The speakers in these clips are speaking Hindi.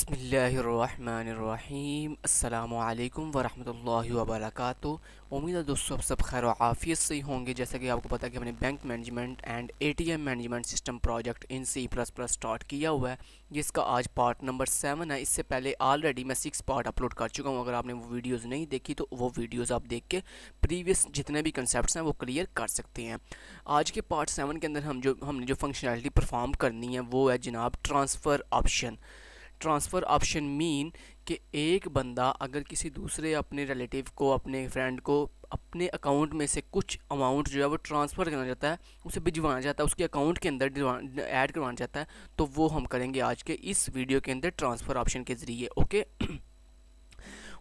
बिस्मिल्लाहिर्रहमानिर्रहीम अस्सलामुअलैकुम वरहमतुल्लाहि वबरकातुहू। उम्मीद है दोस्तों आप सब खैर आफियत से ही होंगे। जैसा कि आपको पता है कि हमने bank management and ATM management system project in C++ start किया हुआ है, जिसका आज पार्ट नंबर 7 है। इससे पहले ऑलरेडी मैं 6 पार्ट अपलोड कर चुका हूँ। अगर आपने वो वीडियोज़ नहीं देखी तो वो वीडियोज़ आप देख के प्रीवियस जितने भी कंसेप्ट हैं वो क्लियर कर सकते हैं। आज के पार्ट 7 के अंदर हमने जो फंक्शनैलिटी परफॉर्म करनी है वो है जनाब transfer option. Transfer option mean कि एक बंदा अगर किसी दूसरे अपने रिलेटिव को, अपने फ्रेंड को अपने अकाउंट में से कुछ अमाउंट जो है वो ट्रांसफ़र करना चाहता है, उसे भिजवाना चाहता है, उसके अकाउंट के अंदर ऐड करवाना चाहता है, तो वो हम करेंगे आज के इस वीडियो के अंदर ट्रांसफ़र ऑप्शन के ज़रिए। ओके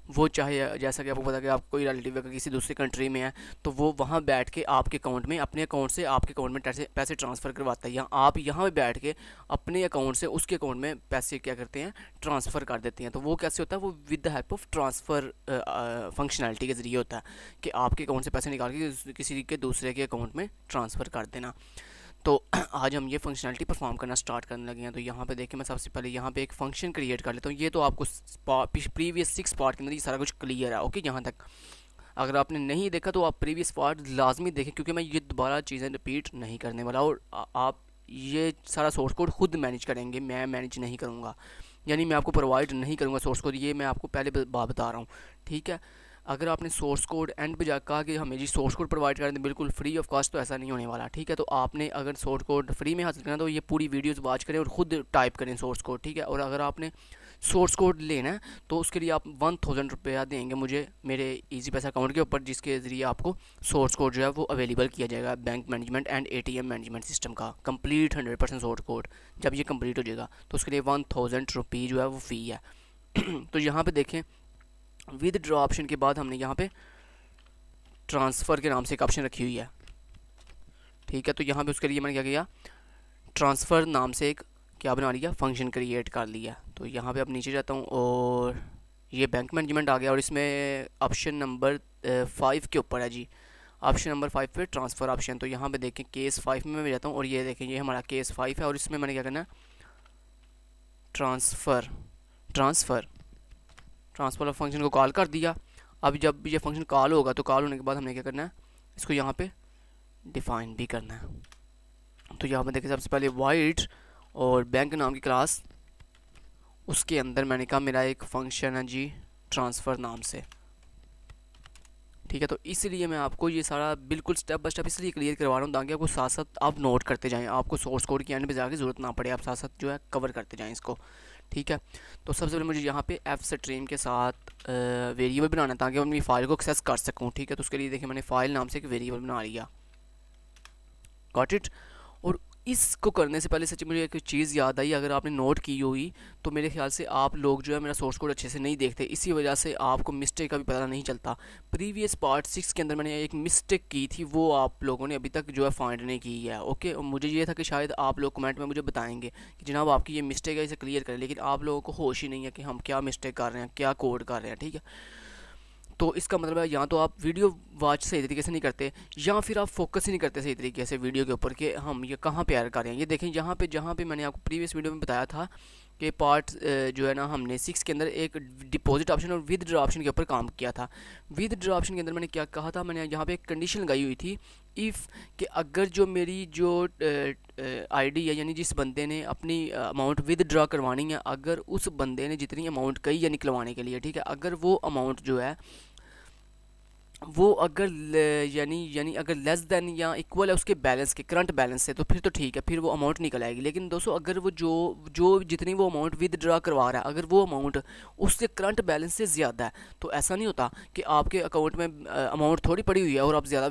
वो चाहे जैसा कि आपको पता है कि आप कोई रिलेटिव अगर किसी दूसरी कंट्री में है तो वो वहाँ बैठ के आपके अकाउंट में, अपने अकाउंट से आपके अकाउंट में पैसे ट्रांसफ़र करवाता है, या आप यहाँ पे बैठ के अपने अकाउंट से उसके अकाउंट में पैसे क्या करते हैं, ट्रांसफ़र कर देते हैं। तो वो कैसे होता है, वो with the help of transfer functionality के ज़रिए होता है कि आपके अकाउंट से पैसे निकाल के किसी के दूसरे के अकाउंट में ट्रांसफ़र कर देना। तो आज हम ये फंक्शनलिटी परफॉर्म करना स्टार्ट करने लगे हैं। तो यहाँ पे देखिए मैं सबसे पहले यहाँ पे एक फंक्शन क्रिएट कर लेता हूँ। ये तो आपको प्रीवियस 6 पार्ट के अंदर ये सारा कुछ क्लियर है। ओके, यहाँ तक अगर आपने नहीं देखा तो आप प्रीवियस पार्ट लाजमी देखें, क्योंकि मैं ये दोबारा चीज़ें रिपीट नहीं करने वाला, और आप ये सारा सोर्स कोड खुद मैनेज करेंगे, मैं मैनेज नहीं करूँगा, यानी मैं आपको प्रोवाइड नहीं करूँगा सोर्स कोड। ये मैं आपको पहले बता रहा हूँ, ठीक है। अगर आपने सोर्स कोड एंड पे जा कहा कि हमें जी सोर्स कोड प्रोवाइड कर दें बिल्कुल फ्री ऑफ कॉस्ट, तो ऐसा नहीं होने वाला, ठीक है। तो आपने अगर सोर्स कोड फ्री में हासिल करना तो ये पूरी वीडियोस वॉच करें और ख़ुद टाइप करें सोर्स कोड, ठीक है। और अगर आपने सोर्स कोड लेना है तो उसके लिए आप 1000 रुपया देंगे मुझे मेरे ईजी पैसा अकाउंट के ऊपर, जिसके ज़रिए आपको सोर्स कोड जो है वो अवेलेबल किया जाएगा bank management and ATM management system का कंप्लीट 100% सोर्स कोड। जब ये कंप्लीट हो जाएगा तो उसके लिए 1000 रुपये जो है वो फ़ी है। तो यहाँ पे देखें, विद ड्रॉ ऑप्शन के बाद हमने यहाँ पे ट्रांसफ़र के नाम से एक ऑप्शन रखी हुई है, ठीक है। तो यहाँ पे उसके लिए मैंने क्या किया, ट्रांसफ़र नाम से एक क्या बना लिया, फंक्शन क्रिएट कर लिया। तो यहाँ पे अब नीचे जाता हूँ और ये बैंक मैनेजमेंट आ गया, और इसमें ऑप्शन नंबर 5 के ऊपर है जी, ऑप्शन नंबर 5 पे ट्रांसफ़र ऑप्शन। तो यहाँ पे देखें केस 5 में मैं जाता हूँ और ये देखें ये हमारा केस 5 है, और इसमें मैंने क्या करना है, ट्रांसफ़र फंक्शन को कॉल कर दिया। अब जब ये फंक्शन कॉल होगा तो कॉल होने के बाद हमने क्या करना है, इसको यहाँ पे डिफ़ाइन भी करना है। तो यहाँ पे देखिए सबसे पहले वाइड और बैंक नाम की क्लास, उसके अंदर मैंने कहा मेरा एक फंक्शन है जी ट्रांसफ़र नाम से, ठीक है। तो इसलिए मैं आपको ये सारा बिल्कुल स्टेप बाय स्टेप इसलिए क्लियर करवा रहा हूँ ताकि आपको साथ साथ आप नोट करते जाएँ, आपको सोर्स कोड की एंड पे जाके ज़रूरत ना पड़े, आप साथ साथ जो है कवर करते जाएँ इसको, ठीक है। तो सबसे पहले मुझे यहाँ पे एफ स्ट्रीम के साथ वेरिएबल बनाना है ताकि मैं अपनी फ़ाइल को एक्सेस कर सकूँ, ठीक है। तो उसके लिए देखिए मैंने फ़ाइल नाम से एक वेरिएबल बना लिया, गॉट इट। और इसको करने से पहले सच्ची मुझे एक चीज़ याद आई, अगर आपने नोट की हुई तो मेरे ख्याल से आप लोग जो है मेरा सोर्स कोड अच्छे से नहीं देखते, इसी वजह से आपको मिस्टेक का भी पता नहीं चलता। प्रीवियस पार्ट 6 के अंदर मैंने एक मिस्टेक की थी, वो आप लोगों ने अभी तक जो है फाइंड नहीं की है। ओके, और मुझे ये था कि शायद आप लोग कमेंट में मुझे बताएंगे कि जनाब आपकी ये मिस्टेक है, इसे क्लियर करें, लेकिन आप लोगों को होश ही नहीं है कि हम क्या मिस्टेक कर रहे हैं, क्या कोड कर रहे हैं, ठीक है। तो इसका मतलब है या तो आप वीडियो वॉच सही तरीके से नहीं करते, या फिर आप फोकस ही नहीं करते सही तरीके से वीडियो के ऊपर कि हम ये कहाँ पे ऐड कर रहे हैं। ये देखें यहाँ पे, जहाँ पे मैंने आपको प्रीवियस वीडियो में बताया था कि पार्ट जो है ना हमने 6 के अंदर एक डिपॉजिट ऑप्शन और विद ड्रॉ ऑप्शन के ऊपर काम किया था। विद ड्रॉ ऑप्शन के अंदर मैंने क्या कहा था, मैंने यहाँ पे एक कंडीशन लगाई हुई थी, इफ़ कि अगर जो मेरी जो आईडी है, यानी जिस बंदे ने अपनी अमाउंट विद ड्रॉ करवानी है, अगर उस बंदे ने जितनी अमाउंट कही है निकलवाने के लिए, ठीक है, अगर वो अमाउंट जो है वो अगर यानी अगर लेस देन या इक्वल है उसके बैलेंस के, करंट बैलेंस से, तो फिर तो ठीक है, फिर वो अमाउंट निकल आएगी। लेकिन दोस्तों अगर वो जो जितनी वो अमाउंट विद ड्रा करवा रहा है, अगर वो अमाउंट उससे करंट बैलेंस से ज़्यादा है, तो ऐसा नहीं होता कि आपके अकाउंट में अमाउंट थोड़ी पड़ी हुई है और आप ज़्यादा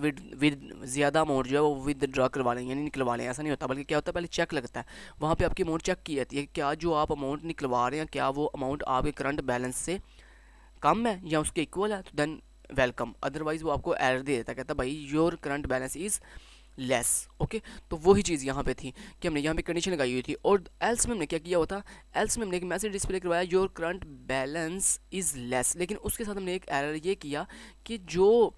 ज़्यादा अमाउंट जो है वो विद ड्रा करवा लें यानी निकलवा लें, ऐसा नहीं होता। बल्कि क्या होता है, पहले चेक लगता है, वहाँ पर आपकी अमाउंट चेक की जाती है, क्या जो आप अमाउंट निकलवा रहे हैं क्या वो अमाउंट आपके करंट बैलेंस से कम है या उसके इक्वल है, तो देन वेलकम। अदरवाइज वो आपको एरर दे देता है, कहता भाई your current balance is less. Okay, तो वही चीज़ यहाँ पे थी कि हमने यहाँ पे कंडीशन लगाई हुई थी, और एल्स में हमने क्या किया हुआ था, एल्स में हमने एक मैसेज डिस्प्ले करवाया your current balance is less, लेकिन उसके साथ हमने एक एरर ये किया कि जो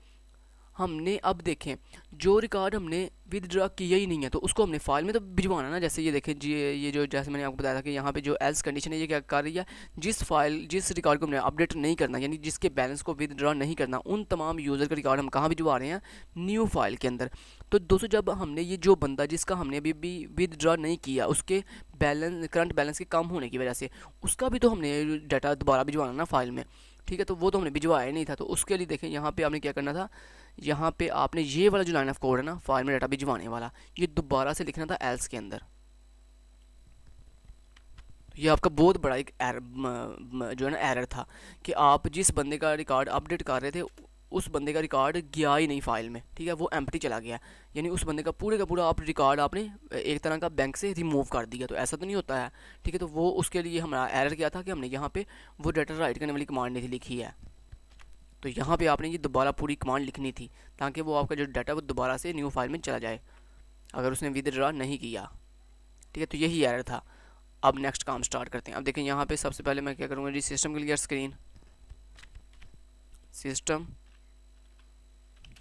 हमने अब देखें जो रिकॉर्ड हमने विदड्रॉ किया ही नहीं है तो उसको हमने फाइल में तो भिजवाना ना। जैसे ये देखें जी, ये जो जैसे मैंने आपको बताया था कि यहाँ पे जो एल्स कंडीशन है ये क्या कर रही है, जिस रिकॉर्ड को हमने अपडेट नहीं करना यानी जिसके बैलेंस को विदड्रॉ नहीं करना उन तमाम यूज़र का रिकॉर्ड हम कहाँ भिजवा रहे हैं, न्यू फाइल के अंदर। तो दोस्तों जब हमने ये जो बंदा जिसका हमने अभी भी विदड्रॉ नहीं किया उसके करंट बैलेंस के कम होने की वजह से उसका भी तो हमने डाटा दोबारा भिजवाना ना फाइल में, ठीक है। तो वो तो हमने भिजवाया नहीं था, तो उसके लिए देखें यहाँ पे आपने क्या करना था, यहाँ पे आपने ये वाला जो लाइन ऑफ कोड है ना फाइल में डाटा भिजवाने वाला, ये दोबारा से लिखना था एल्स के अंदर। ये आपका बहुत बड़ा एक जो है ना एरर था कि आप जिस बंदे का रिकॉर्ड अपडेट कर रहे थे उस बंदे का रिकॉर्ड गया ही नहीं फाइल में, ठीक है, वो एम्प्टी चला गया। यानी उस बंदे का पूरा आप रिकॉर्ड आपने एक तरह का बैंक से रिमूव कर दिया, तो ऐसा तो नहीं होता है, ठीक है। तो वो उसके लिए हमारा एरर क्या था कि हमने यहाँ पे वो डाटा राइट करने वाली कमांड नहीं थी लिखी है, तो यहाँ पे आपने ये दोबारा पूरी कमांड लिखनी थी ताकि वो आपका जो डाटा वो दोबारा से न्यू फाइल में चला जाए अगर उसने विदड्रॉ नहीं किया, ठीक है। तो यही एरर था। अब नेक्स्ट काम स्टार्ट करते हैं। अब देखें यहाँ पे सबसे पहले मैं क्या करूँगा जी, system clear screen, system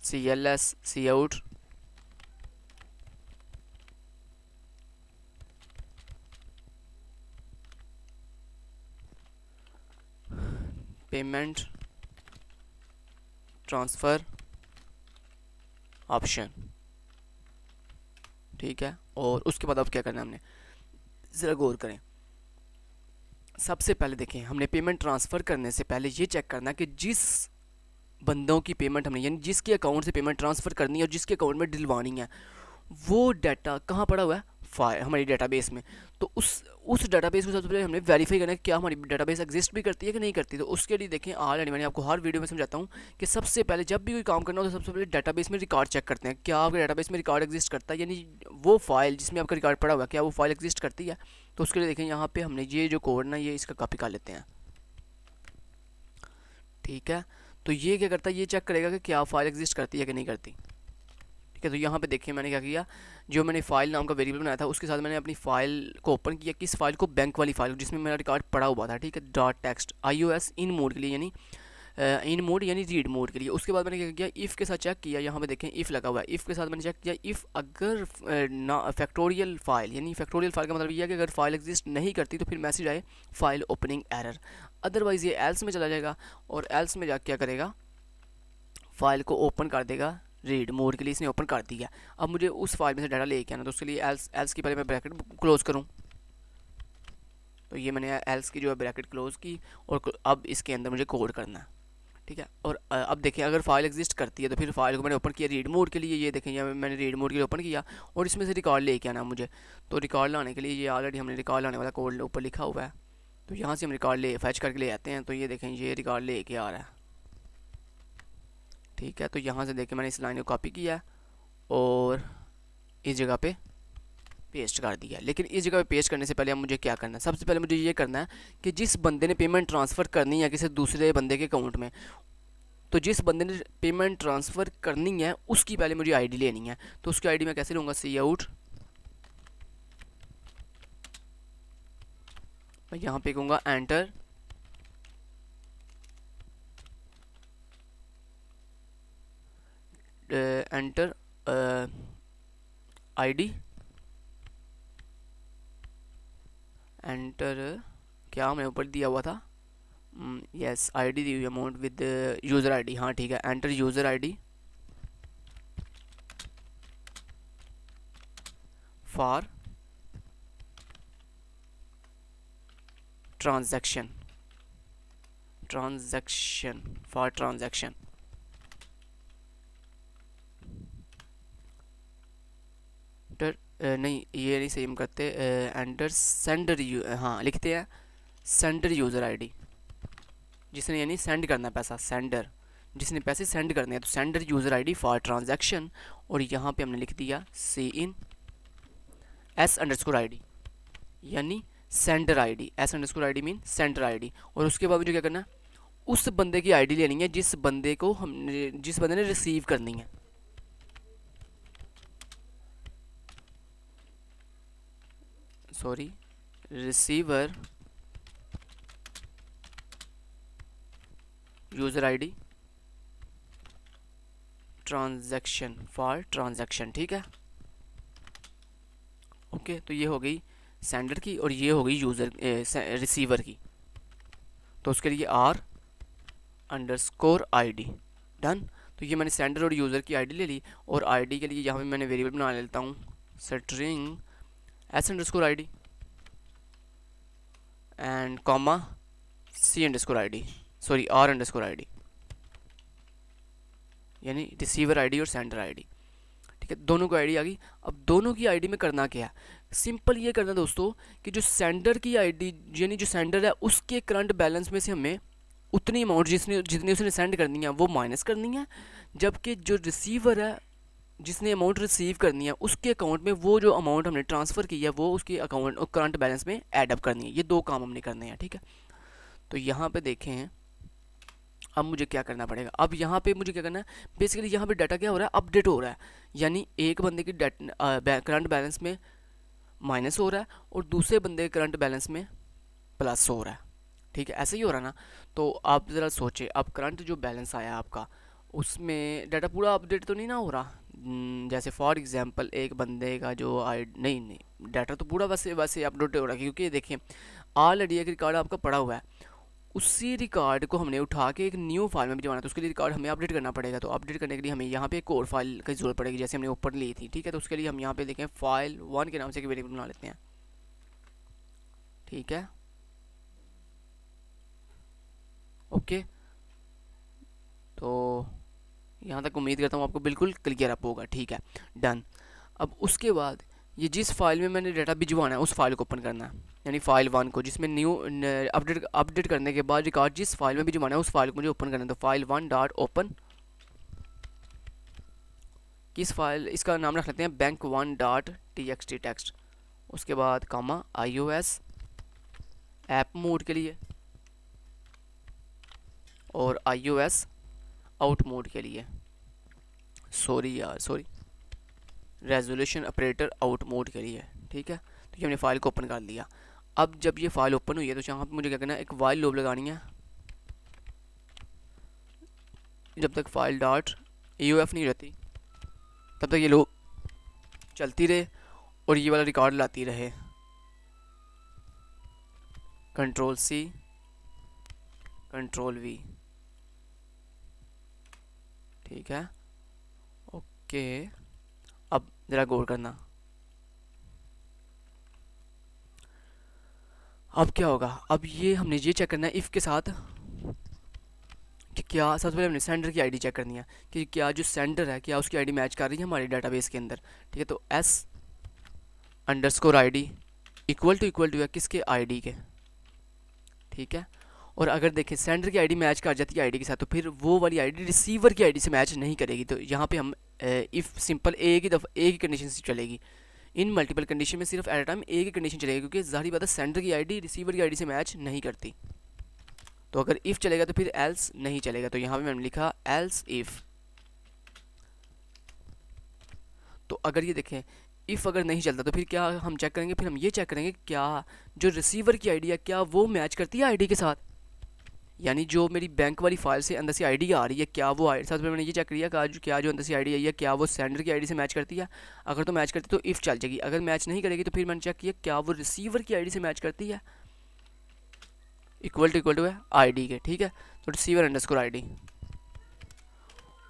CLS C out, payment transfer option, ठीक है। और उसके बाद अब क्या करना है हमने, ज़रा गौर करें। सबसे पहले देखें हमने पेमेंट ट्रांसफ़र करने से पहले ये चेक करना कि जिस बंदों की पेमेंट हमने यानी जिसके अकाउंट से पेमेंट ट्रांसफ़र करनी है और जिसके अकाउंट में डलवानी है वो डाटा कहाँ पड़ा हुआ है, फाइल हमारी डाटाबेस में। तो उस डाटाबेस को सबसे पहले हमने वेरीफाई करना है कि क्या हमारी डाटाबेस एग्जिस्ट भी करती है कि नहीं करती। तो उसके लिए देखें ऑलरेडी मैंने आपको हर वीडियो में समझाता हूँ कि सबसे पहले जब भी कोई काम करना हो तो सबसे पहले डाटाबेस में रिकॉर्ड चेक करते हैं, क्या आपके डाटाबेस में रिकॉर्ड एग्जिस्ट करता है, यानी वो फाइल जिसमें आपका रिकॉर्ड पड़ा हुआ है क्या वो फाइल एग्जिस्ट करती है। तो उसके लिए देखें यहाँ पर हमने ये जो कोड ना ये इसका कॉपी कर लेते हैं, ठीक है। तो ये क्या करता है, ये चेक करेगा कि क्या फाइल एग्जिस्ट करती है कि नहीं करती, ठीक है। तो यहाँ पे देखिए मैंने क्या किया, जो मैंने फाइल नाम का वेरिएबल बनाया था उसके साथ मैंने अपनी फाइल को ओपन किया, किस फाइल को, बैंक वाली फाइल जिसमें मेरा रिकॉर्ड पड़ा हुआ था, ठीक है, डॉट टेक्स्ट iOS इन मोड के लिए यानी इन मोड यानी रीड मोड के लिए। उसके बाद मैंने क्या किया, इफ़ के साथ चेक किया, यहाँ पे देखें इफ़ लगा हुआ है, इफ़ के साथ मैंने चेक किया इफ़ अगर ना फैक्टोरियल फाइल, यानी फैक्टोरियल फाइल का मतलब यह है कि अगर फाइल एग्जिस्ट नहीं करती तो फिर मैसेज आए फाइल ओपनिंग एरर, अदरवाइज़ ये एल्स में चला जाएगा और एल्स में जा क्या करेगा, फाइल को ओपन कर देगा रीड मोड के लिए, इसने ओपन कर दिया। अब मुझे उस फाइल में से डाटा लेके आना, तो उसके लिए एल्स की पहले मैं ब्रैकेट क्लोज करूँ, तो ये मैंने एल्स की जो है ब्रैकेट क्लोज की और अब इसके अंदर मुझे कोड करना है, ठीक है। और अब देखें अगर फाइल एग्जिस्ट करती है तो फिर फाइल को मैंने ओपन किया रीड मोड के लिए, ये देखें यहाँ मैंने रीड मोड के लिए ओपन किया और इसमें से रिकॉर्ड लेके आना मुझे। तो रिकॉर्ड लाने के लिए ये ऑलरेडी हमने रिकॉर्ड लाने वाला कोड ऊपर लिखा हुआ है, तो यहाँ से हम रिकॉर्ड ले फैच करके ले आते हैं। तो ये देखें ये रिकॉर्ड लेके आ रहा है, ठीक है। तो यहाँ से देखें मैंने इस लाइन को कॉपी किया और इस जगह पे पेस्ट कर दिया। लेकिन इस जगह पे पेस्ट करने से पहले अब मुझे क्या करना है, सबसे पहले मुझे ये करना है कि जिस बंदे ने पेमेंट ट्रांसफ़र करनी है किसी दूसरे बंदे के अकाउंट में, तो जिस बंदे ने पेमेंट ट्रांसफ़र करनी है उसकी पहले मुझे आईडी लेनी है। तो उसकी आईडी मैं कैसे लूँगा, सी आउट, मैं यहाँ पे कहूँगा एंटर एंटर आईडी, एंटर क्या मैंने ऊपर दिया हुआ था, यस आईडी दी हुई अमाउंट विद यूज़र आईडी, हाँ ठीक है, enter user ID for transaction for transaction, नहीं ये नहीं सेम करते, एंटर सेंडर हाँ लिखते हैं सेंडर यूज़र आईडी, जिसने यानी सेंड करना है पैसा, सेंडर जिसने पैसे सेंड करने हैं, तो sender user ID for transaction. और यहाँ पे हमने लिख दिया सी इन एस अंडरस्कोर आईडी यानी sender ID, S underscore ID mean sender ID. और उसके बाद मुझे क्या करना है, उस बंदे की आईडी लेनी है जिस बंदे ने रिसीव करनी है, sorry receiver user ID transaction, ठीक है। ओके, तो ये हो गई सेंडर की और ये हो गई यूज़र रिसीवर की। तो उसके लिए r_id डन। तो ये मैंने सेंडर और यूज़र की आईडी ले ली और आईडी के लिए यहाँ पे मैंने वेरिएबल बना लेता हूँ string s_id and comma c_id, sorry r_id, यानी रिसीवर आईडी और सेंडर आईडी, ठीक है। दोनों की आईडी आ गई। अब दोनों की आईडी में करना क्या है, सिंपल ये करना दोस्तों कि जो सेंडर की आईडी यानी जो सेंडर है उसके करंट बैलेंस में से हमें उतनी अमाउंट जितनी उसने सेंड करनी है वो माइनस करनी है, जबकि जो रिसीवर है जिसने अमाउंट रिसीव करनी है उसके अकाउंट में वो जो अमाउंट हमने ट्रांसफ़र की है वो उसके अकाउंट और करंट बैलेंस में ऐड अप करनी है। ये दो काम हमने करने हैं, ठीक है। तो यहाँ पे देखें हैं, अब मुझे क्या करना पड़ेगा, अब यहाँ पे मुझे क्या करना है, बेसिकली यहाँ पे डाटा क्या हो रहा है, अपडेट हो रहा है, यानी एक बंदे की करंट बैलेंस में माइनस हो रहा है और दूसरे बंदे के करंट बैलेंस में प्लस हो रहा है, ठीक है। ऐसे ही हो रहा है ना। तो आप ज़रा सोचें, अब करंट जो बैलेंस आया आपका उसमें डाटा पूरा अपडेट तो नहीं ना हो रहा। जैसे फॉर एग्जांपल एक बंदे का जो नहीं डाटा तो पूरा वैसे वैसे अपडेट हो रहा है, क्योंकि देखिए ऑलरेडी एक रिकॉर्ड आपका पड़ा हुआ है, उसी रिकॉर्ड को हमने उठा के एक न्यू फाइल में भिजवाना है, तो उसके लिए रिकॉर्ड हमें अपडेट करना पड़ेगा। तो अपडेट करने के लिए हमें यहाँ पे एक और फाइल की जरूरत पड़ेगी, जैसे हमने ऊपर ली थी, ठीक है। तो उसके लिए हम यहाँ पे देखें file1 के नाम से एक वेरिएबल बना लेते हैं, ठीक है। ओके, तो यहाँ तक उम्मीद करता हूँ आपको बिल्कुल क्लियर अप होगा, ठीक है, डन। अब उसके बाद ये जिस फाइल में मैंने डाटा भिजवाना है उस फाइल को ओपन करना है, यानी file1 को, जिसमें न्यू अपडेट करने के बाद रिकॉर्ड जिस फाइल में भिजवाना है उस फाइल को मुझे ओपन करना है। तो file1 डॉट ओपन, किस फाइल, इसका नाम रख लेते हैं bank1 डॉट txt टेक्स्ट, उसके बाद कॉमा iOS ऐप मोड के लिए और iOS आउट मोड के लिए, sorry resolution operator out mode के लिए, ठीक है। तो ये हमने फाइल को ओपन कर लिया। अब जब ये फाइल ओपन हुई है तो यहाँ पे मुझे क्या करना है, एक वाइल लूप लगानी है जब तक फाइल डॉट EOF नहीं रहती तब तक ये लूप चलती रहे और ये वाला रिकॉर्ड लाती रहे। Ctrl+C Ctrl+V, ठीक है। ओके, अब ज़रा गौर करना, अब क्या होगा। अब ये हमने ये चेक करना है इफ़ के साथ कि क्या, सबसे पहले हमने सेंडर की आईडी चेक करनी है कि क्या जो सेंडर है क्या उसकी आईडी मैच कर रही है हमारे डाटाबेस के अंदर, ठीक है। तो s_id इक्वल टू है किसके, आईडी के, ठीक है। और अगर देखें सेंडर की आईडी मैच कर जाती है आईडी के साथ तो फिर वो वाली आईडी रिसीवर की आईडी से मैच नहीं करेगी। तो यहाँ पे हम इफ़ सिंपल एक ही कंडीशन से चलेगी, इन मल्टीपल कंडीशन में सिर्फ एट अ टाइम एक ही कंडीशन चलेगी, क्योंकि ज़ाहिर बात है सेंडर की आईडी रिसीवर की आईडी से मैच नहीं करती। तो अगर इफ़ चलेगा तो फिर एल्स नहीं चलेगा। तो यहाँ पे मैंने लिखा एल्स इफ़। तो अगर ये देखें इफ़ अगर नहीं चलता तो फिर क्या हम चेक करेंगे, फिर हम ये चेक करेंगे क्या जो रिसीवर की आईडी है क्या वो मैच करती है आईडी के साथ, यानी जो मेरी बैंक वाली फाइल से अंदर से आईडी आ रही है क्या वो आई, साथ में मैंने ये चेक किया क्या जो अंदर से आईडी आई है क्या वो सेंडर की आईडी से मैच करती है। अगर तो मैच करती तो इफ़ चल जाएगी, अगर मैच नहीं करेगी तो फिर मैंने चेक किया क्या वो रिसीवर की आईडी से मैच करती है, इक्वल टू है आईडी के, ठीक है। तो receiver_id।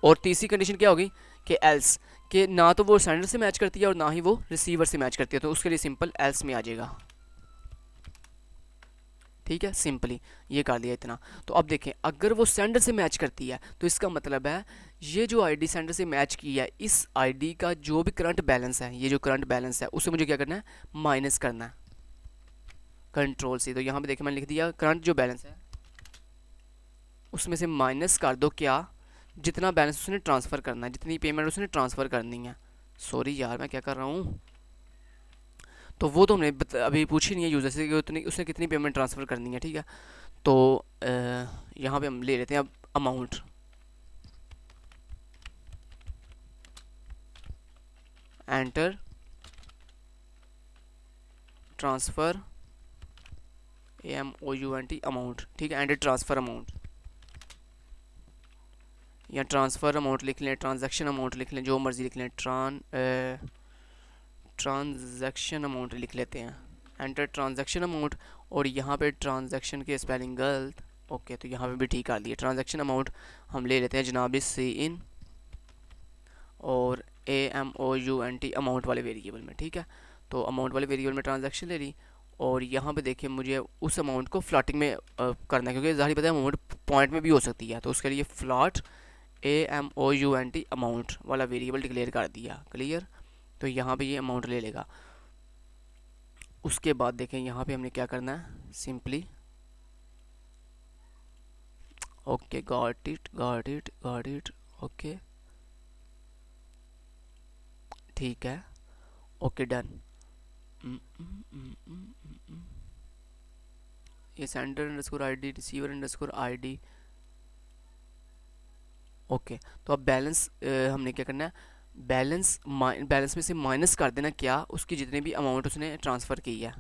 और तीसरी कंडीशन क्या होगी कि एल्स, कि ना तो वो सेंडर से मैच करती है और ना ही वो रिसीवर से मैच करती है, तो उसके लिए सिंपल एल्स में आ जाएगा, ठीक है। सिंपली ये कर लिया इतना। तो अब देखें अगर वो सेंडर से मैच करती है तो इसका मतलब है ये जो आईडी सेंडर से मैच की है इस आईडी का जो भी करंट बैलेंस है, ये जो करंट बैलेंस है उसे मुझे क्या करना है, माइनस करना है, Ctrl+C। तो यहाँ पे देखिए मैंने लिख दिया करंट जो बैलेंस है उसमें से माइनस कर दो क्या, जितना बैलेंस उसने ट्रांसफ़र करना है, जितनी पेमेंट उसने ट्रांसफ़र करनी है। सॉरी यार मैं क्या कर रहा हूँ, तो वो तो हमने अभी पूछी नहीं है यूज़र से कि उतनी उसने कितनी पेमेंट ट्रांसफ़र करनी है, ठीक है। तो यहाँ पे हम ले लेते हैं अब amount, enter transfer AMOUNT amount, ठीक है, एंटर ट्रांसफ़र अमाउंट, या ट्रांसफ़र अमाउंट लिख लें, ट्रांजैक्शन अमाउंट लिख लें, जो मर्ज़ी लिख लें, ट्रांजैक्शन अमाउंट लिख लेते हैं, एंटर ट्रांजैक्शन अमाउंट। और यहाँ पे ट्रांजैक्शन के स्पेलिंग गलत, ओके तो यहाँ पे भी ठीक कर दिए। ट्रांजैक्शन अमाउंट हम ले लेते हैं जनाब सी इन और AMOUNT अमाउंट वाले वेरिएबल में, ठीक है। तो अमाउंट वाले वेरिएबल में ट्रांजैक्शन ले ली, और यहाँ पे देखिए मुझे उस अमाउंट को फ्लॉटिंग में करना है, क्योंकि ज़ाहिर पता है अमाउंट पॉइंट में भी हो सकती है, तो उसके लिए फ्लॉट AMOUNT अमाउंट वाला वेरिएबल डिक्लेयर कर दिया, क्लियर। तो यहाँ पे ये अमाउंट ले लेगा। उसके बाद देखें यहाँ पे हमने क्या करना है, simply okay got it okay ठीक है, ओके डन। ये sender underscore ID, receiver underscore ID, okay. तो अब बैलेंस हमने क्या करना है, बैलेंस में से माइनस कर देना क्या, उसकी जितनी भी अमाउंट उसने ट्रांसफ़र की है,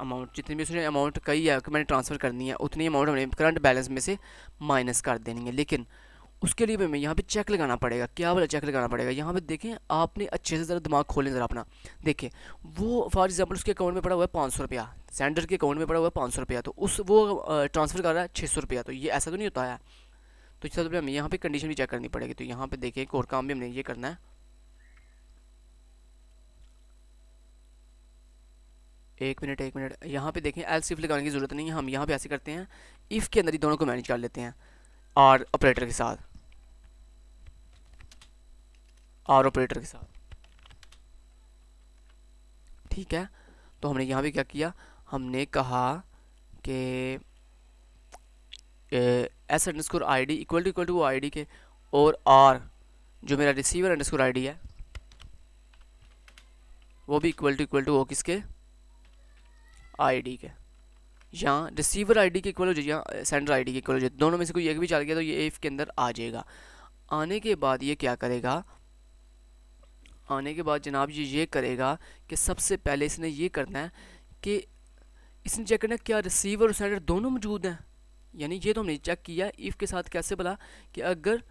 अमाउंट जितनी भी उसने अमाउंट कही है कि मैंने ट्रांसफ़र करनी है, उतनी अमाउंट हमने करंट बैलेंस में से माइनस कर देनी है। लेकिन उसके लिए हमें यहाँ पे चेक लगाना पड़ेगा। क्या वाला चेक लगाना पड़ेगा, यहाँ पे देखें, आपने अच्छे से ज़रा दिमाग खोलें ज़रा अपना। देखें वो फॉर एग्जांपल उसके अकाउंट में पड़ा हुआ है 500 रुपया, सेंडर के अकाउंट में पड़ा हुआ है 500 रुपया, तो वो ट्रांसफ़र कर रहा है 600 रुपया, तो ये ऐसा तो नहीं होता है। तो सबसे पहले हमें यहाँ पे कंडीशन भी चेक करनी पड़ेगी। तो यहाँ पे देखिए एक और काम भी हमने ये करना है, एक मिनट यहाँ पे देखें एल्स इफ लगाने की ज़रूरत नहीं है। हम यहाँ पे ऐसे करते हैं, इफ़ के अंदर ही दोनों को मैनेज कर लेते हैं और ऑपरेटर के साथ, ठीक है। तो हमने यहाँ पे क्या किया, हमने कहा कि S underscore ID equal to वो आईडी के, और आर जो मेरा रिसीवर अंडरस्कोर आईडी है वो भी इक्वल टू वो किसके, आईडी के, या रिसीवर आईडी के इक्वल हो जाए या सेंडर आईडी के इक्वल हो जाए, दोनों में से कोई एक भी चल गया तो ये इफ के अंदर आ जाएगा। आने के बाद ये क्या करेगा, आने के बाद जनाब ये करेगा कि सबसे पहले इसने ये करना है कि इसने चेक करना है क्या रिसीवर और सेंडर दोनों मौजूद हैं। यानी ये तो हमने चेक किया इफ़ के साथ, कैसे बोला कि अगर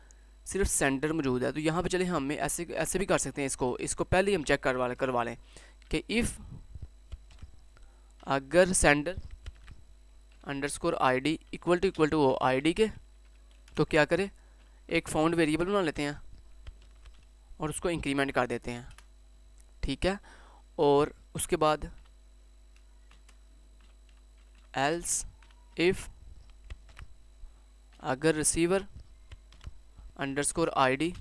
सिर्फ सेंडर मौजूद है, तो यहाँ पे चले हमें ऐसे भी कर सकते हैं, इसको पहले ही हम चेक करवा लें कि इफ़ अगर sender underscore ID equal to वो आईडी के, तो क्या करे, एक फाउंड वेरिएबल बना लेते हैं और उसको इंक्रीमेंट कर देते हैं, ठीक है। और उसके बाद एल्स इफ़ अगर receiver underscore ID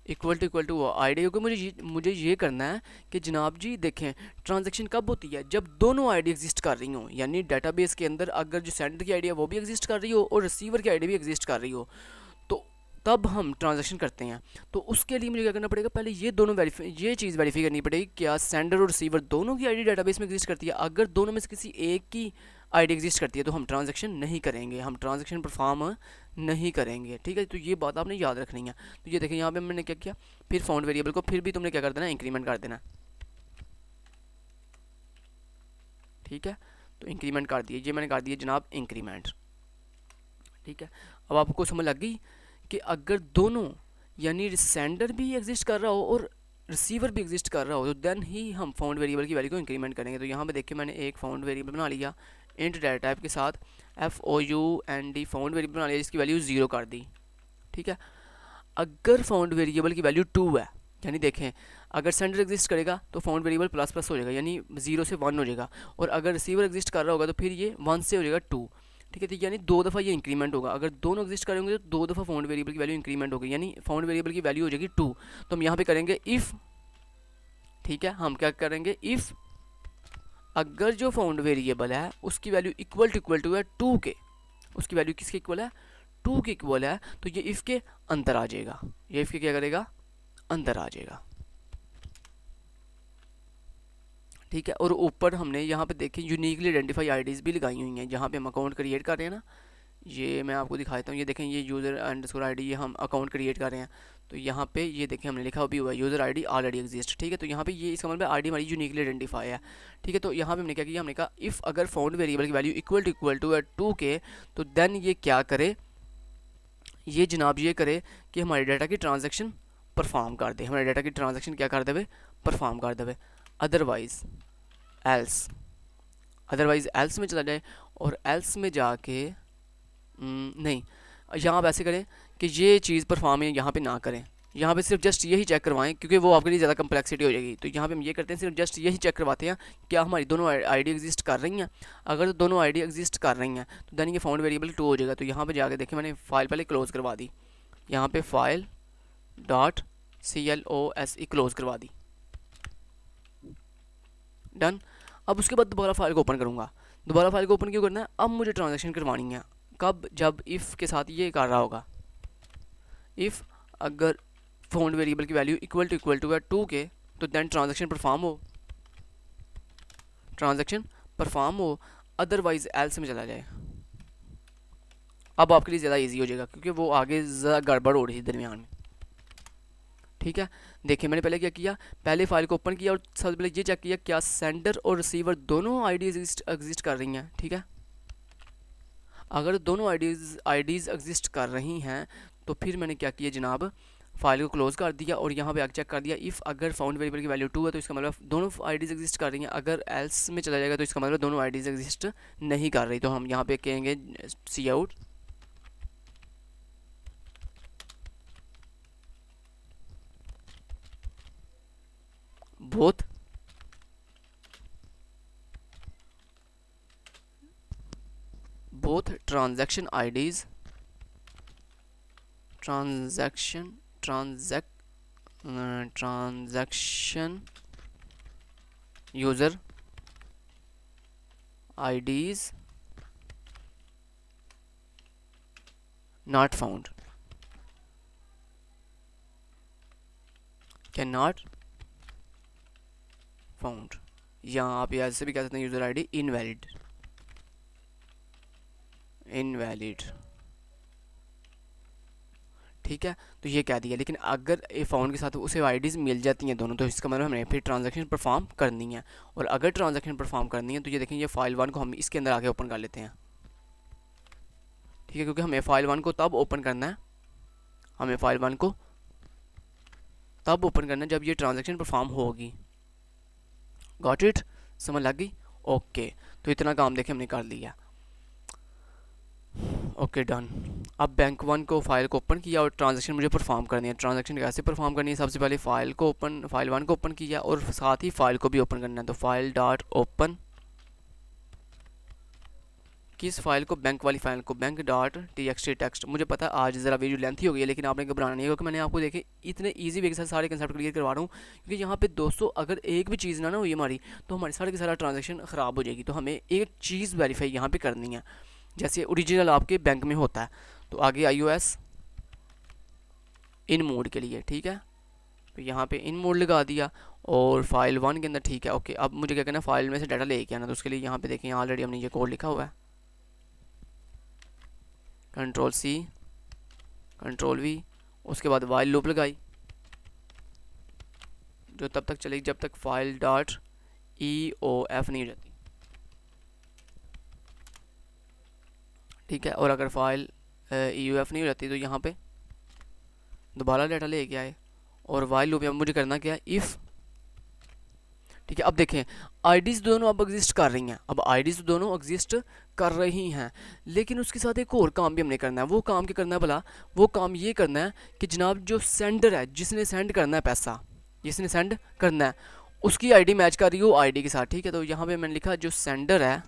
equal to वो आईडी, क्योंकि मुझे ये करना है कि जनाब जी देखें ट्रांजैक्शन कब होती है, जब दोनों आईडी एग्जिस्ट कर रही हो, यानी डेटाबेस के अंदर अगर जो सेंडर की आईडी है वो भी एग्जिस्ट कर रही हो और रिसीवर की आईडी भी एग्जिस्ट कर रही हो, तो तब हम ट्रांजैक्शन करते हैं। तो उसके लिए मुझे क्या करना पड़ेगा, पहले ये चीज़ वेरीफाई करनी पड़ेगी क्या सेंडर और रिसीवर दोनों की आईडी डेटाबेस में एग्जिस्ट करती है। अगर दोनों में से किसी एक की आईडी एग्जिस्ट करती है तो हम ट्रांजैक्शन नहीं करेंगे, हम ट्रांजैक्शन परफॉर्म नहीं करेंगे, ठीक है। तो ये बात आपने याद रखनी है। तो ये देखें यहाँ पे मैंने क्या किया, फिर फाउंड वेरिएबल को फिर भी तुमने क्या कर देना, इंक्रीमेंट कर देना, ठीक है। तो इंक्रीमेंट कर दिए, ये मैंने कर दिया जनाब इंक्रीमेंट, ठीक है। अब आपको समझ लग गई कि अगर दोनों यानी सेंडर भी एग्जिस्ट कर रहा हो और रिसीवर भी एग्जिस्ट कर रहा हो, तो देन ही हम फाउंड वेरिएबल की वैल्यू को इंक्रीमेंट करेंगे। तो यहाँ पे देखिए मैंने एक फाउंड वेरिएबल बना लिया इंट डाटा टाइप के साथ, FOUND फाउंड वेरिएबल बना लिया जिसकी वैल्यू 0 कर दी, ठीक है। अगर फाउंड वेरिएबल की वैल्यू 2 है, यानी देखें अगर सेंडर एग्जिस्ट करेगा तो फाउंड वेरिएबल प्लस हो जाएगा, यानी 0 से 1 हो जाएगा, और अगर रिसीवर एग्जिस्ट कर रहा होगा तो फिर ये 1 से हो जाएगा 2, ठीक है। तो यानी 2 दफ़ा ये इंक्रीमेंट होगा। अगर दोनों एग्जिस्ट करेंगे तो 2 दफ़ा फाउंड वेरिएबल की वैल्यू इंक्रीमेंट होगी, यानी फाउंड वेरिएबल की वैल्यू हो जाएगी 2। तो हम यहाँ पे करेंगे इफ़, ठीक है, हम क्या करेंगे इफ़ अगर जो फाउंड वेरिएबल है उसकी वैल्यू इक्वल टू है 2 के, उसकी वैल्यू किसके इक्वल है, 2 के इक्वल है, तो ये इफ़ के अंदर आ जाएगा, ये इफ़ के क्या करेगा, अंदर आ जाएगा, ठीक है। और ऊपर हमने यहाँ पे देखें यूनिकली आइडेंटिफाई आईडीज़ भी लगाई हुई हैं, जहाँ पे हम अकाउंट क्रिएट कर रहे हैं ना, ये मैं आपको दिखाता हूँ। ये देखें ये यूज़र अंडरस्कोर आईडी, ये हम अकाउंट क्रिएट कर रहे हैं, तो यहाँ पे ये देखें हमने लिखा भी हुआ है यूज़र आईडी ऑलरेडी एग्जिस्ट, ठीक है। तो यहाँ पे ये इसका मतलब आईडी हमारी यूनिकली आइडेंटिफाई है, ठीक है। तो यहाँ पे हमने क्या किया, हमने कहा इफ़ अगर फाउंड वेरिएबल की वैल्यू इक्वल टू है 2 के, तो देन ये क्या करे, ये जनाब ये करे कि हमारे डाटा की ट्रांजैक्शन परफॉर्म कर दे, हमारे डाटा की ट्रांजैक्शन क्या कर देवे, परफॉर्म कर देवे। अदरवाइज एल्स, अदरवाइज एल्स में चला जाए और एल्स में जाके नहीं, यहाँ आप ऐसे करें कि ये चीज़ परफॉर्म यहाँ पे ना करें, यहाँ पे सिर्फ जस्ट यही चेक करवाएं क्योंकि वो आपके लिए ज़्यादा कम्प्लेक्सिटी हो जाएगी। तो यहाँ पे हम ये करते हैं, सिर्फ जस्ट यही चेक करवाते हैं क्या हमारी दोनों आईडी एग्जिस्ट कर रही हैं। अगर तो दोनों आईडी एग्जिस्ट कर रही हैं तो देन ये फाउंड वेरिएबल ट्रू हो जाएगा। तो यहाँ पे जाके देखें, मैंने फ़ाइल पहले क्लोज़ करवा दी, यहाँ पे फाइल डॉट CLOSE क्लोज़ करवा दी, डन। अब उसके बाद दोबारा फाइल को ओपन करूँगा। दोबारा फाइल को ओपन क्यों करना है, अब मुझे ट्रांजेक्शन करवानी है। कब, जब इफ़ के साथ ये कर रहा होगा, इफ़ अगर फाउंड वेरिएबल की वैल्यू इक्वल टू है 2 के, तो देन ट्रांजेक्शन परफॉर्म हो, ट्रांजेक्शन परफॉर्म हो, अदरवाइज एल्स में चला जाए। अब आपके लिए ज़्यादा इजी हो जाएगा क्योंकि वो आगे ज़्यादा गड़बड़ हो रही थी दरमियान में। ठीक है, देखिए मैंने पहले क्या किया, पहले फाइल को ओपन किया और सबसे पहले ये चेक किया क्या सेंडर और रिसीवर दोनों आईडीज एग्जिस्ट कर रही हैं। ठीक है, अगर दोनों आईडीज़ एग्जिस्ट कर रही हैं तो फिर मैंने क्या किया जनाब, फाइल को क्लोज़ कर दिया और यहाँ पे आगे चेक कर दिया इफ़ अगर फाउंड वेरिएबल की वैल्यू 2 है तो इसका मतलब दोनों आईडीज़ एग्जिस्ट कर रही हैं। अगर एल्स में चला जाएगा तो इसका मतलब दोनों आईडीज़ एग्जिस्ट नहीं कर रही। तो हम यहाँ पे कहेंगे सी out both transaction IDs transaction user IDs not found, cannot found, या आप ऐसे भी कह सकते हैं यूज़र आईडी इनवैलिड, ठीक है। तो ये कह दिया, लेकिन अगर ए फाउंड के साथ उसे आईडीज़ मिल जाती हैं दोनों, तो इसका मतलब हमें फिर ट्रांजैक्शन परफॉर्म करनी है। और अगर ट्रांजैक्शन परफॉर्म करनी है तो ये देखें, ये फाइल 1 को हम इसके अंदर आके ओपन कर लेते हैं। ठीक है, क्योंकि हमें फाइल 1 को तब ओपन करना है, हमें फाइल 1 को तब ओपन करना है जब ये ट्रांजैक्शन परफॉर्म होगी। गॉट इट, समझ लग गई? ओके, तो इतना काम देखें हमने कर लिया। Okay done. अब बैंक 1 को फाइल को ओपन किया और ट्रांजैक्शन मुझे परफॉर्म करनी है। ट्रांजैक्शन कैसे परफॉर्म करनी है, सबसे पहले फाइल 1 को ओपन किया और साथ ही फाइल को भी ओपन करना है। तो फाइल डॉट ओपन, किस फाइल को, बैंक वाली फाइल को, बैंक डॉट TXT टेक्स्ट। मुझे पता है आज ज़रा वीडियो लेंथी हो गई है, लेकिन आपने घबराना नहीं है क्योंकि मैंने आपको देखे इतने ईजी वे के साथ सारे कंसेप्ट क्लियर करवा रहा हूँ। क्योंकि यहाँ पे दोस्तों अगर एक भी चीज़ ना हुई हमारी तो हमारी सारे के सारा ट्रांजैक्शन ख़राब हो जाएगी। तो हमें एक चीज़ वेरीफाई यहाँ पे करनी है, जैसे ओरिजिनल आपके बैंक में होता है। तो आगे iOS इन मोड के लिए, ठीक है, तो यहाँ पे इन मोड लगा दिया और फाइल 1 के अंदर, ठीक है। ओके, अब मुझे क्या करना है, फाइल में से डाटा लेके आना। तो उसके लिए यहाँ पे देखें ऑलरेडी हमने ये कोड लिखा हुआ है, Ctrl+C Ctrl+V, उसके बाद वाइल लूप लगाई जो तब तक चलेगी जब तक फाइल डॉट EOF नहीं हो जाती। ठीक है, और अगर फाइल EOF नहीं हो जाती तो यहाँ पे दोबारा डाटा लेके आए और वाइल लूप में मुझे करना क्या है, इफ़। ठीक है, अब देखें आईडीज़ दोनों अब एग्जिस्ट कर रही हैं। अब आईडीज़ दोनों एग्जिस्ट कर रही हैं, लेकिन उसके साथ एक और काम भी हमने करना है। वो काम क्या करना है भला? वो काम ये करना है कि जनाब जो सेंडर है, जिसने सेंड करना है पैसा, जिसने सेंड करना है, उसकी आईडी मैच कर रही हो आईडी के साथ। ठीक है, तो यहाँ पे मैंने लिखा जो सेंडर है,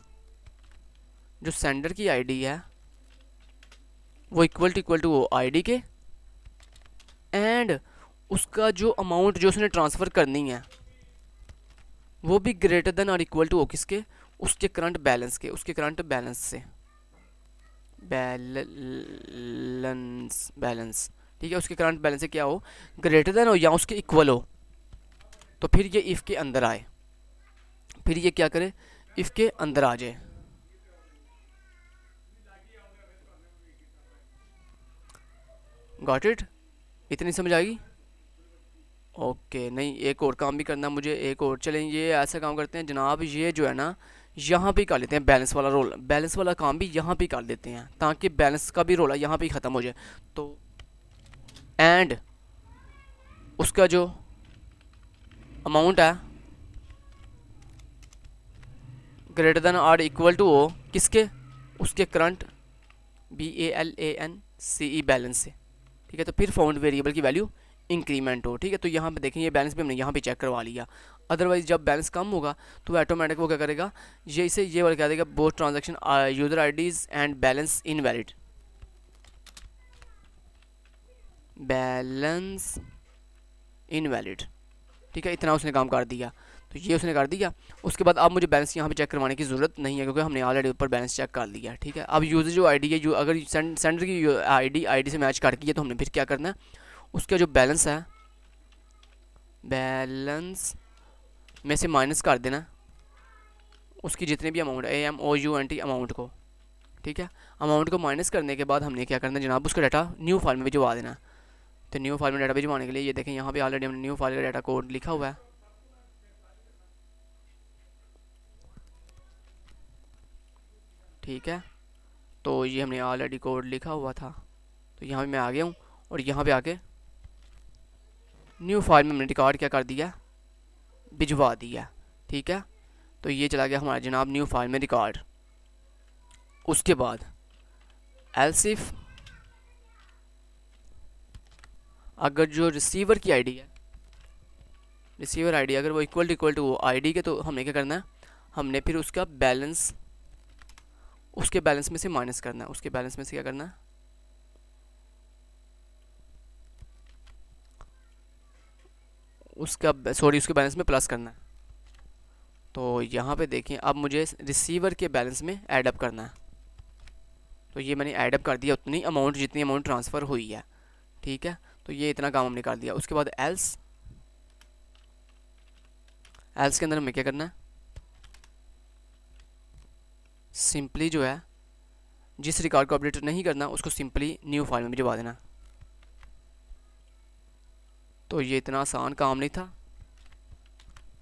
जो सेंडर की आईडी है वो इक्वल टू वो आईडी के, एंड उसका जो अमाउंट जो उसने ट्रांसफ़र करनी है वो भी ग्रेटर देन और इक्वल टू हो किसके, उसके करंट बैलेंस के, उसके करंट बैलेंस से, बैलेंस। ठीक है, उसके करंट बैलेंस से क्या हो, ग्रेटर देन हो या उसके इक्वल हो। तो फिर ये इफ़ के अंदर आए, फिर ये क्या करे, इफ़ के अंदर आ जाए। गॉट इट, इतनी समझ आएगी? ओके, नहीं एक और काम भी करना मुझे, एक और। चलें ये ऐसा काम करते हैं जनाब, ये जो है ना, यहाँ पे कर लेते हैं बैलेंस वाला रोल, बैलेंस वाला काम भी यहाँ पे कर देते हैं ताकि बैलेंस का भी रोल है यहाँ पे ख़त्म हो जाए। तो एंड उसका जो अमाउंट है greater than or equal to हो किसके, उसके करंट BALANCE बैलेंस से, ठीक है। तो फिर फाउंड वेरिएबल की वैल्यू इंक्रीमेंट हो, ठीक है। तो यहाँ पे देखें ये बैलेंस भी हमने यहाँ पे चेक करवा लिया। अदरवाइज जब बैलेंस कम होगा तो ऑटोमेटिक वो क्या करेगा, ये इसे ये वाला क्या देगा, both transaction user IDs and balance invalid, balance invalid, ठीक है। इतना उसने काम कर दिया, तो ये उसने कर दिया। उसके बाद अब मुझे बैलेंस यहाँ पे चेक करवाने की ज़रूरत नहीं है क्योंकि हमने ऑलरेडी ऊपर बैलेंस चेक कर लिया, ठीक है। अब यूज़र जो आईडी है, अगर सेंडर की आईडी से मैच करके तो हमने फिर क्या करना है, उसका जो बैलेंस है बैलेंस में से माइनस कर देना उसकी जितने भी अमाउंट है AMOUNT अमाउंट को, ठीक है। अमाउंट को माइनस करने के बाद हमने क्या करना है जनाब, उसका डाटा न्यू फाइल में भिजवा देना। तो न्यू फाइल में डाटा भिजवाने के लिए ये देखें यहाँ पे ऑलरेडी हमने न्यू फाइल का डाटा कोड लिखा हुआ है, ठीक है। तो ये हमने ऑलरेडी कोड लिखा हुआ था, तो यहाँ पे मैं आ गया हूँ और यहाँ पे आके न्यू फाइल में हमने रिकॉर्ड क्या कर दिया, भिजवा दिया, ठीक है। तो ये चला गया हमारा जनाब न्यू फाइल में रिकॉर्ड। उसके बाद एल्स इफ अगर जो रिसीवर की आईडी है, रिसीवर आईडी अगर वो इक्वल टू वो आईडी के, तो हमने क्या करना है, हमने फिर उसका बैलेंस उसके बैलेंस में से माइनस करना है, उसके बैलेंस में से क्या करना है, उसके बैलेंस में प्लस करना है। तो यहाँ पे देखें अब मुझे रिसीवर के बैलेंस में ऐड अप करना है, तो ये मैंने ऐड अप कर दिया उतनी अमाउंट जितनी अमाउंट ट्रांसफ़र हुई है, ठीक है। तो ये इतना काम हमने कर दिया। उसके बाद एल्स के अंदर हमें क्या करना है, सिंपली जो है जिस रिकॉर्ड को अपडेट नहीं करना उसको सिंपली न्यू फाइल में भिजवा देना। तो ये इतना आसान काम नहीं था।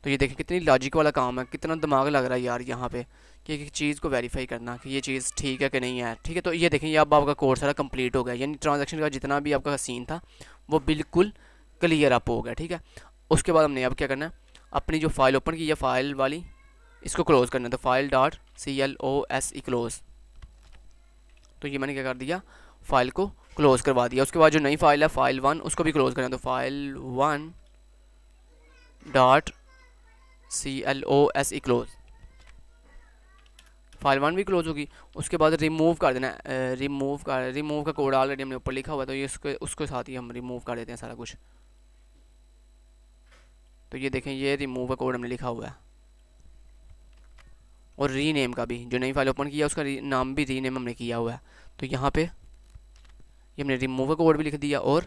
तो ये देखिए कितनी लॉजिक वाला काम है, कितना दिमाग लग रहा है यार यहाँ पे कि एक चीज़ को वेरीफाई करना कि ये चीज़ ठीक है कि नहीं है, ठीक है। तो ये देखें ये अब आपका कोर्स सारा कंप्लीट हो गया, यानी ट्रांजैक्शन का जितना भी आपका सीन था वो बिल्कुल क्लियर अप हो गया, ठीक है। उसके बाद हमने अब क्या करना है, अपनी जो फाइल ओपन की है फाइल वाली, इसको क्लोज़ करना है। तो फाइल .close क्लोज़, तो ये मैंने क्या कर दिया, फाइल को क्लोज़ करवा दिया। उसके बाद जो नई फाइल है फाइल 1 उसको भी क्लोज़ करना है। तो फाइल 1 .close क्लोज़, फाइल 1 भी क्लोज होगी। उसके बाद रिमूव कर देना, रिमूव का कोड ऑलरेडी हमने ऊपर लिखा हुआ है, तो ये उसके साथ ही हम रिमूव कर देते हैं सारा कुछ। तो ये देखें ये रिमूव का कोड हमने लिखा हुआ है, और रीनेम का भी, जो नई फाइल ओपन किया उसका नाम भी रीनेम हमने किया हुआ है। तो यहाँ पे ये हमने रिमूव का कोड भी लिख दिया और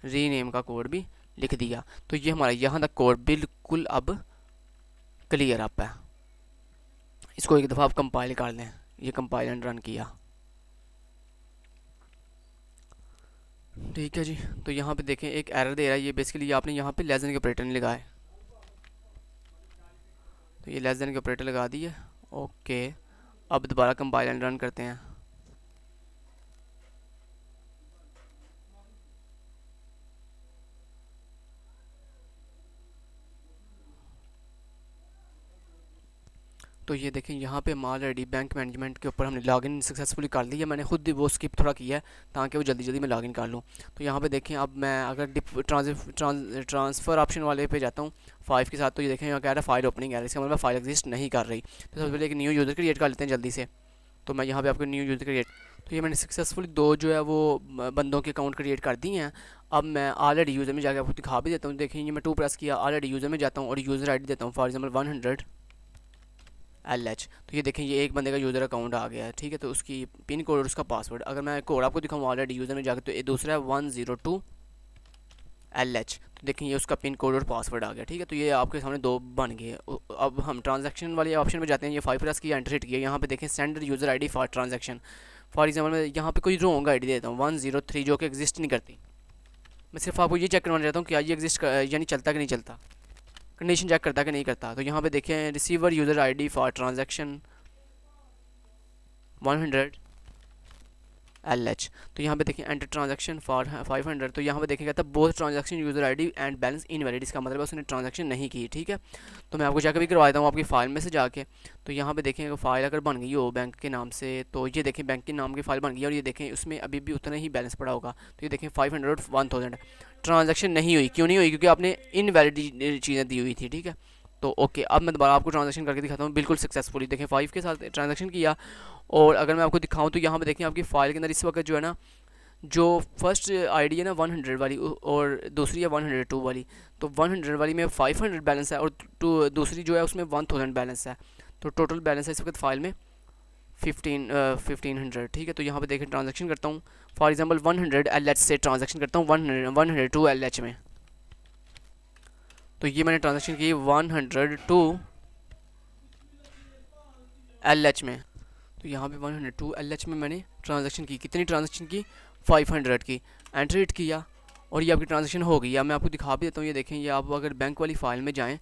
रीनेम का कोड भी लिख दिया। तो ये हमारा यहाँ तक कोड बिल्कुल अब क्लियर अप है। इसको एक दफ़ा आप कंपाइल कर लें, ये कंपाइल एंड रन किया, ठीक है जी। तो यहाँ पे देखें एक एरर दे रहा है, ये बेसिकली आपने यहाँ पे लेस देन के ऑपरेटर नहीं लगाए, तो ये लेस देन के ऑपरेटर लगा दिए, ओके। अब दोबारा कंपाइल एंड रन करते हैं। तो ये देखें यहाँ पे हम ऑलरेडी बैंक मैनेजमेंट के ऊपर हमने लॉगिन सक्सेसफुली कर लिया। मैंने खुद वो स्किप थोड़ा किया है ताकि वो जल्दी जल्दी मैं लॉगिन कर लूँ। तो यहाँ पे देखें अब मैं अगर ट्रांसफ़र ऑप्शन वाले पे जाता हूँ 5 के साथ, तो ये देखें यहाँ कह रहा है फाइल ओपनिंग है, इसका मतलब फाइल एग्जिस्ट नहीं कर रही। तो सबसे पहले एक न्यू यूज़र क्रिएट कर लेते हैं जल्दी से। तो मैं यहाँ पर आपको न्यू यूज़र क्रिएट, तो ये मैंने सक्सेसफुली 2 जो है वो बंदों के अकाउंट क्रिएट कर दिए हैं। अब मैं ऑलरेडी यूज़र में जाकर आपको दिखा भी देता हूँ। देखें ये मैं 2 प्रेस किया, ऑलरेडी यूज़र में जाता हूँ और यूज़र आई डी देता हूँ फॉर एग्जाम्पल 100 LH। तो ये देखें ये एक बंदे का यूज़र अकाउंट आ गया है, ठीक है। तो उसकी पिन कोड और उसका पासवर्ड, अगर मैं कोड आपको दिखाऊँ ऑलरेडी यूज़र में जाकर, तो ये दूसरा है 102 LH। तो देखें ये उसका पिन कोड और पासवर्ड आ गया, ठीक है। तो ये आपके सामने 2 बन गए। अब हम ट्रांजैक्शन वाले ऑप्शन में जाते हैं, ये 5 प्रेस किया, एंटर हिट किया। यहाँ पे देखें send user I D for transaction, for example मैं यहाँ पे कोई रॉन्ग आई डी देता हूँ 103 जो कि एग्जिस्ट नहीं करती। मैं सिर्फ आपको ये चेक करवाना चाहता हूँ क्या ये एग्जिस्ट यानी चलता कि नहीं चलता, कंडीशन चेक करता कि नहीं करता। तो यहाँ पे देखें receiver user ID for transaction 100 LH। तो यहाँ पे देखिए एंटर ट्रांजैक्शन फॉर 500, तो यहाँ पे देखिएगा था both transaction user ID and balance invalid, इसका मतलब उसने ट्रांजैक्शन नहीं की। ठीक है, तो मैं आपको जाकर भी करवा देता हूँ आपकी फ़ाइल में से जाके। तो यहाँ पे देखें फ़ाइल अगर बन गई हो बैंक के नाम से, तो ये देखें बैंक के नाम की फ़ाइल बन गई है और ये देखें उसमें अभी भी उतना ही बैलेंस पड़ा होगा। तो ये देखें 500 और 1000 ट्रांजैक्शन नहीं हुई। क्यों नहीं हुई? क्योंकि आपने इनवैलिड चीज़ें दी हुई थी। ठीक है, तो ओके, अब मैं दोबारा आपको ट्रांजैक्शन करके दिखाता हूँ। बिल्कुल सक्सेसफुली देखें 5 के साथ ट्रांजैक्शन किया। और अगर मैं आपको दिखाऊं तो यहाँ पे देखें आपकी फ़ाइल के अंदर इस वक्त जो है ना, जो फर्स्ट आईडी है ना 100 वाली और दूसरी है 102 वाली, तो 100 वाली में 500 बैलेंस है और दूसरी जो है उसमें 1000 बैलेंस है। तो टोटल बैलेंस है इस वक्त फ़ाइल में 1500। ठीक है, तो यहाँ पे देखें ट्रांजैक्शन करता हूँ। फॉर एग्जांपल 100 LH से ट्रांजैक्शन करता हूँ 102 LH में। तो ये मैंने ट्रांजैक्शन की 102 LH में। तो यहाँ पे 102 LH में मैंने ट्रांजैक्शन की। कितनी ट्रांजैक्शन की? 500 की। एंटर हिट किया और ये आपकी ट्रांजैक्शन हो गई है। मैं आपको दिखा भी देता हूँ। ये देखें, ये आप अगर बैंक वाली फ़ाइल में जाएं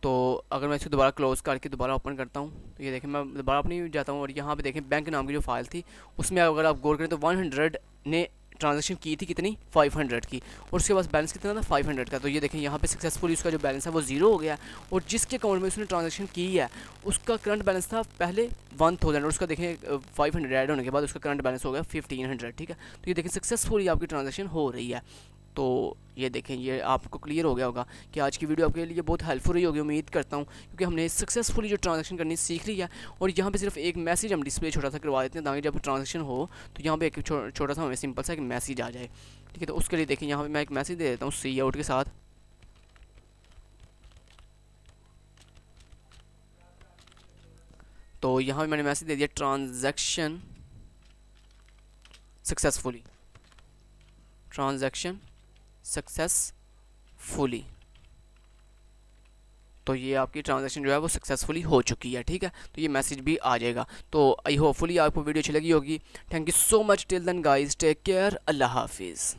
तो अगर मैं इसको दोबारा क्लोज़ करके दोबारा ओपन करता हूँ तो ये देखें मैं दोबारा अपनी जाता हूँ और यहाँ पे देखें बैंक नाम की जो फ़ाइल थी उसमें अगर आप गौर करें तो 100 ने ट्रांजैक्शन की थी कितनी? 500 की, और उसके पास बैलेंस कितना था? 500 का। तो ये देखें यहाँ पे सक्सेसफुली उसका जो बैलेंस है वो ज़ीरो हो गया और जिसके अकाउंट में उसने ट्रांजैक्शन की है उसका करंट बैलेंस था पहले 1000 और उसका देखें 500 ऐड होने के बाद उसका करंट बैलेंस हो गया 1500। ठीक है, तो ये देखें सक्सेसफुली आपकी ट्रांजैक्शन हो रही है। तो ये देखें, ये आपको क्लियर हो गया होगा कि आज की वीडियो आपके लिए बहुत हेल्पफुल रही होगी, उम्मीद करता हूँ, क्योंकि हमने सक्सेसफुली जो ट्रांजैक्शन करनी सीख ली है। और यहाँ पे सिर्फ एक मैसेज हम डिस्प्ले छोटा सा करवा देते हैं ताकि जब ट्रांजैक्शन हो तो यहाँ पे एक छोटा सा हमें सिंपल सा एक मैसेज आ जाए। ठीक है, तो उसके लिए देखें यहाँ पे मैं एक मैसेज दे देता हूँ सी आउट के साथ। तो यहाँ पे मैंने मैसेज दे दिया ट्रांजैक्शन सक्सेसफुली, ट्रांजैक्शन सक्सेसफुली। तो ये आपकी ट्रांजैक्शन जो है वो सक्सेसफुली हो चुकी है। ठीक है, तो ये मैसेज भी आ जाएगा। तो आई होपफुली आपको वीडियो अच्छी लगी होगी। Thank you so much. Till then guys, take care, अल्लाह हाफिज़।